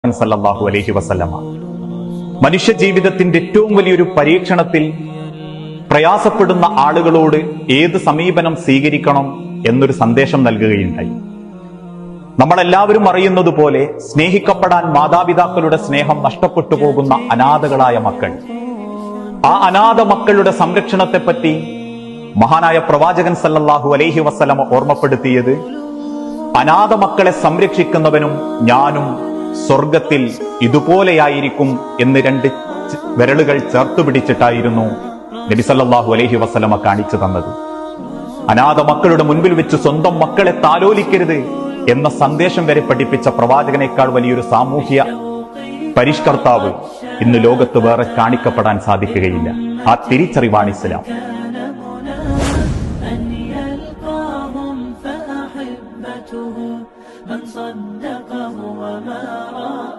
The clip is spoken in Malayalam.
സല്ലല്ലാഹു അലൈഹി വസല്ലമ മനുഷ്യ ജീവിതത്തിന്റെ ഏറ്റവും വലിയൊരു പരീക്ഷണത്തിൽ പ്രയാസപ്പെടുന്ന ആളുകളോട് ഏത് സമീപനം സ്വീകരിക്കണം എന്നൊരു സന്ദേശം നൽകുകയുണ്ടായി. നമ്മളെല്ലാവരും അറിയുന്നത് പോലെ സ്നേഹിക്കപ്പെടാൻ മാതാപിതാക്കളുടെ സ്നേഹം നഷ്ടപ്പെട്ടു പോകുന്ന അനാഥകളായ മക്കൾ, ആ അനാഥ മക്കളുടെ സംരക്ഷണത്തെപ്പറ്റി മഹാനായ പ്രവാചകൻ സല്ലല്ലാഹു അലൈഹി വസല്ലമ ഓർമ്മപ്പെടുത്തിയത്, അനാഥ മക്കളെ സംരക്ഷിക്കുന്നവനും ഞാനും സ്വർഗത്തിൽ ഇതുപോലെയായിരിക്കും എന്ന് രണ്ട് വിരലുകൾ ചേർത്തു പിടിച്ചിട്ടായിരുന്നു നബി സല്ലല്ലാഹു അലൈഹി വസല്ലമ കാണിച്ചു തന്നത്. അനാഥ മക്കളുടെ മുൻപിൽ വെച്ച് സ്വന്തം മക്കളെ താലോലിക്കരുത് എന്ന സന്ദേശം വരെ പഠിപ്പിച്ച പ്രവാചകനേക്കാൾ വലിയൊരു സാമൂഹ്യ പരിഷ്കർത്താവ് ഇന്ന് ലോകത്ത് വേറെ കാണിക്കപ്പെടാൻ സാധിക്കുകയില്ല. ആ തിരിച്ചറിവാണ് ഇസ്ലാം.